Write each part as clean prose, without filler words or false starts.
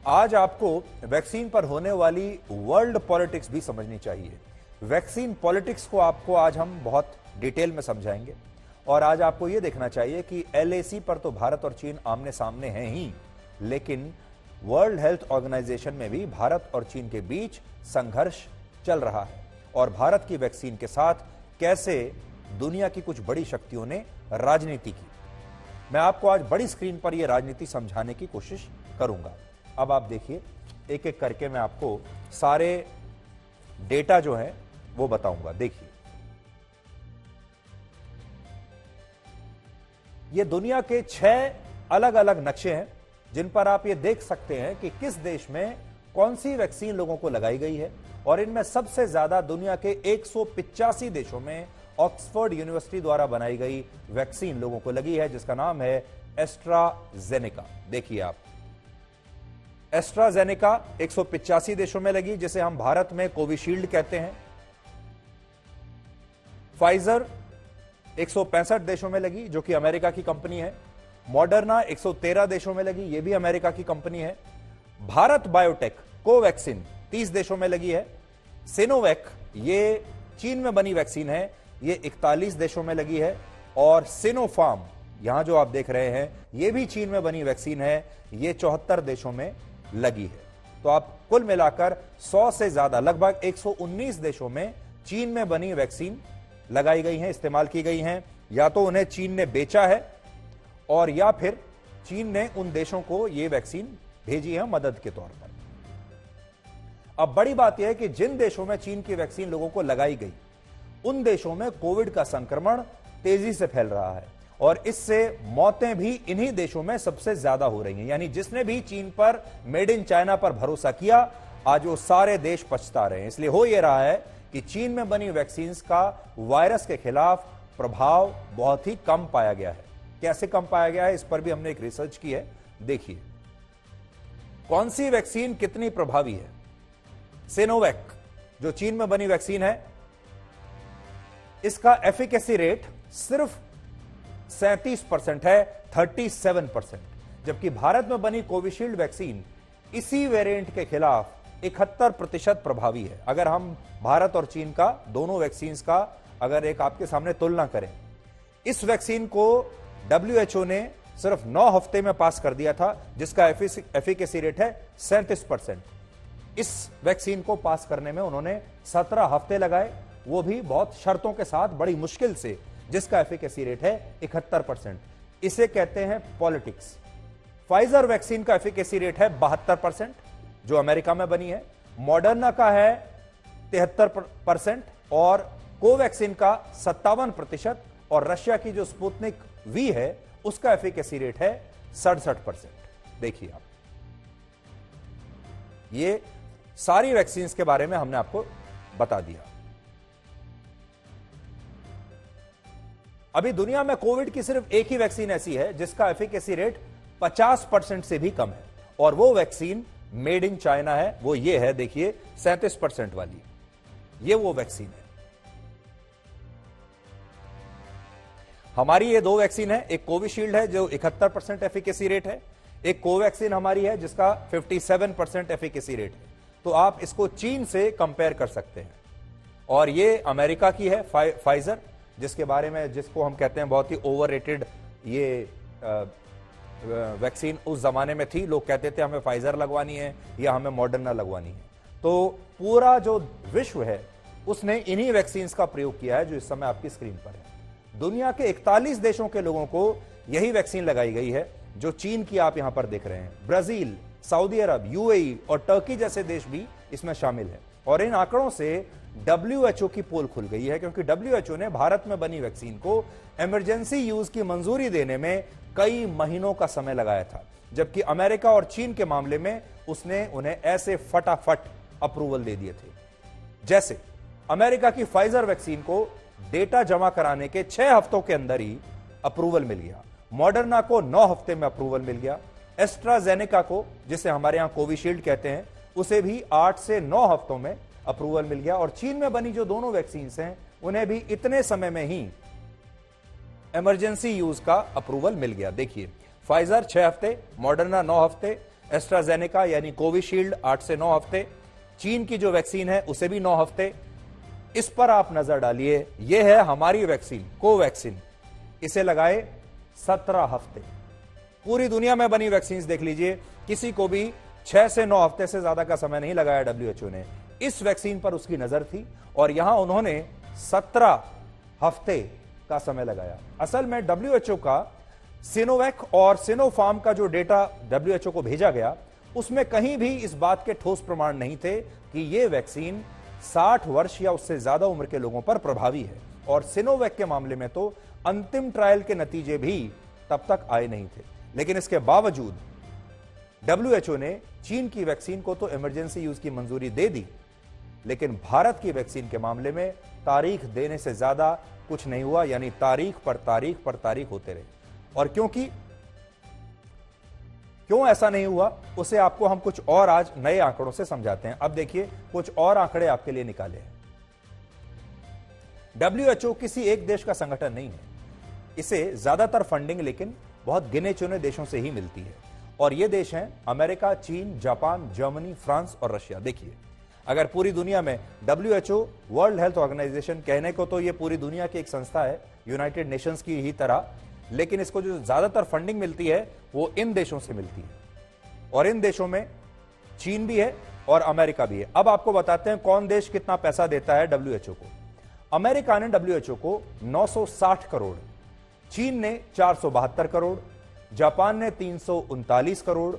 आज आपको वैक्सीन पर होने वाली वर्ल्ड पॉलिटिक्स भी समझनी चाहिए। वैक्सीन पॉलिटिक्स को आपको आज हम बहुत डिटेल में समझाएंगे और आज आपको यह देखना चाहिए कि LAC पर तो भारत और चीन आमने सामने हैं ही, लेकिन वर्ल्ड हेल्थ ऑर्गेनाइजेशन में भी भारत और चीन के बीच संघर्ष चल रहा है और भारत की वैक्सीन के साथ कैसे दुनिया की कुछ बड़ी शक्तियों ने राजनीति की। मैं आपको आज बड़ी स्क्रीन पर यह राजनीति समझाने की कोशिश करूंगा। अब आप देखिए, एक एक करके मैं आपको सारे डेटा जो है वो बताऊंगा। देखिए, ये दुनिया के 6 अलग अलग नक्शे हैं जिन पर आप ये देख सकते हैं कि किस देश में कौन सी वैक्सीन लोगों को लगाई गई है और इनमें सबसे ज्यादा दुनिया के 185 देशों में ऑक्सफोर्ड यूनिवर्सिटी द्वारा बनाई गई वैक्सीन लोगों को लगी है, जिसका नाम है एस्ट्राजेनेका। देखिए आप, एस्ट्राजेनेका 185 देशों में लगी, जिसे हम भारत में कोविशील्ड कहते हैं। फाइजर 165 देशों में लगी, जो कि अमेरिका की कंपनी है। मॉडर्ना 113 देशों में लगी, यह भी अमेरिका की कंपनी है। भारत बायोटेक कोवैक्सीन 30 देशों में लगी है। सिनोवैक, ये चीन में बनी वैक्सीन है, ये 41 देशों में लगी है। और सिनोफार्म, यहां जो आप देख रहे हैं, ये भी चीन में बनी वैक्सीन है, ये 74 देशों में लगी है। तो आप कुल मिलाकर 100 से ज्यादा, लगभग 119 देशों में चीन में बनी वैक्सीन लगाई गई हैं, इस्तेमाल की गई हैं। या तो उन्हें चीन ने बेचा है और या फिर चीन ने उन देशों को यह वैक्सीन भेजी है मदद के तौर पर। अब बड़ी बात यह है कि जिन देशों में चीन की वैक्सीन लोगों को लगाई गई, उन देशों में कोविड का संक्रमण तेजी से फैल रहा है और इससे मौतें भी इन्हीं देशों में सबसे ज्यादा हो रही हैं। यानी जिसने भी चीन पर, मेड इन चाइना पर भरोसा किया, आज वो सारे देश पछता रहे हैं। इसलिए हो यह रहा है कि चीन में बनी वैक्सीन का वायरस के खिलाफ प्रभाव बहुत ही कम पाया गया है। कैसे कम पाया गया है, इस पर भी हमने एक रिसर्च की है। देखिए कौन सी वैक्सीन कितनी प्रभावी है। सिनोवैक जो चीन में बनी वैक्सीन है, इसका एफिकेसी रेट सिर्फ 37% है, 37%। जबकि भारत में बनी कोविशील्ड वैक्सीन इसी वेरिएंट के खिलाफ 71% प्रभावी है। अगर हम भारत और चीन का, दोनों वैक्सीन का अगर एक आपके सामने तुलना करें, इस वैक्सीन को WHO ने सिर्फ 9 हफ्ते में पास कर दिया था, जिसका एफिकेसी रेट है 37%। इस वैक्सीन को पास करने में उन्होंने 17 हफ्ते लगाए, वो भी बहुत शर्तों के साथ, बड़ी मुश्किल से, जिसका एफिकेसी रेट है 71%। इसे कहते हैं पॉलिटिक्स। फाइजर वैक्सीन का एफिकेसी रेट है 72%, जो अमेरिका में बनी है। मॉडर्ना का है 73% और कोवैक्सीन का 57% और रशिया की जो स्पुतनिक वी है, उसका एफिकेसी रेट है 67%। देखिए आप, ये सारी वैक्सीन के बारे में हमने आपको बता दिया। अभी दुनिया में कोविड की सिर्फ एक ही वैक्सीन ऐसी है जिसका एफिकेसी रेट 50% से भी कम है और वो वैक्सीन मेड इन चाइना है। वो ये है, देखिए 37% वाली, ये वो वैक्सीन है। हमारी ये 2 वैक्सीन है, एक कोविशील्ड है जो 71% एफिकेसी रेट है, एक कोवैक्सीन हमारी है जिसका 57% एफिकेसी रेट है। तो आप इसको चीन से कंपेयर कर सकते हैं। और ये अमेरिका की है फाइजर, जिसके बारे में, जिसको हम कहते हैं बहुत ही ओवररेटेड ये वैक्सीन उस जमाने में थी। लोग कहते थे हमें फाइजर लगवानी है या हमें मॉडर्ना लगवानी है। तो पूरा जो विश्व है उसने इन्हीं वैक्सीन का प्रयोग किया है जो इस समय आपकी स्क्रीन पर है। दुनिया के 41 देशों के लोगों को यही वैक्सीन लगाई गई है जो चीन की आप यहां पर देख रहे हैं। ब्राजील, सऊदी अरब, UAE और टर्की जैसे देश भी इसमें शामिल है। और इन आंकड़ों से WHO की पोल खुल गई है, क्योंकि WHO ने भारत में बनी वैक्सीन को इमरजेंसी यूज की मंजूरी देने में कई महीनों का समय लगाया था, जबकि अमेरिका और चीन के मामले में उसने उन्हें ऐसे फटाफट अप्रूवल दे दिए थे। जैसे अमेरिका की फाइजर वैक्सीन को डेटा जमा कराने के 6 हफ्तों के अंदर ही अप्रूवल मिल गया। मॉडर्ना को 9 हफ्ते में अप्रूवल मिल गया। एस्ट्राजेनेका को, जिसे हमारे यहां कोविशील्ड कहते हैं, उसे भी 8 से 9 हफ्तों में अप्रूवल मिल गया। और चीन में बनी जो दोनों वैक्सीन हैं, उन्हें भी इतने समय में ही इमरजेंसी यूज का अप्रूवल मिल गया। देखिए, फाइजर 6 हफ्ते, मॉडर्ना 9 हफ्ते, एस्ट्राजेनेका यानी कोविशील्ड 8 से 9 हफ्ते, चीन की जो वैक्सीन है उसे भी 9 हफ्ते। इस पर आप नजर डालिए, यह है हमारी वैक्सीन कोवैक्सीन, इसे लगाए 17 हफ्ते। पूरी दुनिया में बनी वैक्सीन देख लीजिए, किसी को भी 6 से 9 हफ्ते से ज्यादा का समय नहीं लगाया डब्ल्यूएचओ ने। इस वैक्सीन पर उसकी नजर थी और यहां उन्होंने 17 हफ्ते का समय लगाया। असल में डब्ल्यूएचओ का सिनोवैक और सिनोफार्म का जो डेटा डब्ल्यूएचओ को भेजा गया, उसमें कहीं भी इस बात के ठोस प्रमाण नहीं थे कि यह वैक्सीन 60 वर्ष या उससे ज्यादा उम्र के लोगों पर प्रभावी है। और सिनोवैक के मामले में तो अंतिम ट्रायल के नतीजे भी तब तक आए नहीं थे। लेकिन इसके बावजूद डब्ल्यूएचओ ने चीन की वैक्सीन को तो इमरजेंसी यूज की मंजूरी दे दी, लेकिन भारत की वैक्सीन के मामले में तारीख देने से ज्यादा कुछ नहीं हुआ, यानी तारीख पर तारीख पर तारीख होते रहे। और क्यों ऐसा नहीं हुआ, उसे आपको हम कुछ और आज नए आंकड़ों से समझाते हैं। अब देखिए, कुछ और आंकड़े आपके लिए निकाले हैं। डब्ल्यूएचओ किसी एक देश का संगठन नहीं है, इसे ज्यादातर फंडिंग लेकिन बहुत गिने चुने देशों से ही मिलती है। और ये देश हैं अमेरिका, चीन, जापान, जर्मनी, फ्रांस और रशिया। देखिए, अगर पूरी दुनिया में डब्ल्यूएचओ, वर्ल्ड हेल्थ ऑर्गेनाइजेशन, कहने को तो ये पूरी दुनिया की एक संस्था है, यूनाइटेड नेशंस की ही तरह, लेकिन इसको जो ज्यादातर फंडिंग मिलती है वो इन देशों से मिलती है। और इन देशों में चीन भी है और अमेरिका भी है। अब आपको बताते हैं कौन देश कितना पैसा देता है डब्ल्यूएचओ को। अमेरिका ने डब्ल्यूएचओ को 960 करोड़, चीन ने 472 करोड़, जापान ने 339 करोड़,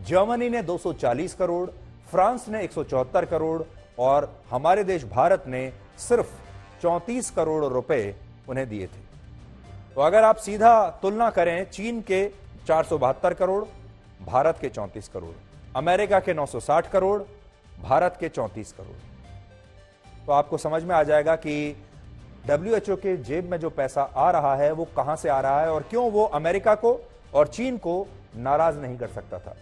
जर्मनी ने 240 करोड़, फ्रांस ने 174 करोड़ और हमारे देश भारत ने सिर्फ 34 करोड़ रुपए उन्हें दिए थे। तो अगर आप सीधा तुलना करें, चीन के 472 करोड़, भारत के 34 करोड़, अमेरिका के 960 करोड़, भारत के 34 करोड़, तो आपको समझ में आ जाएगा कि डब्ल्यूएचओ के जेब में जो पैसा आ रहा है वो कहां से आ रहा है और क्यों वो अमेरिका को और चीन को नाराज नहीं कर सकता था।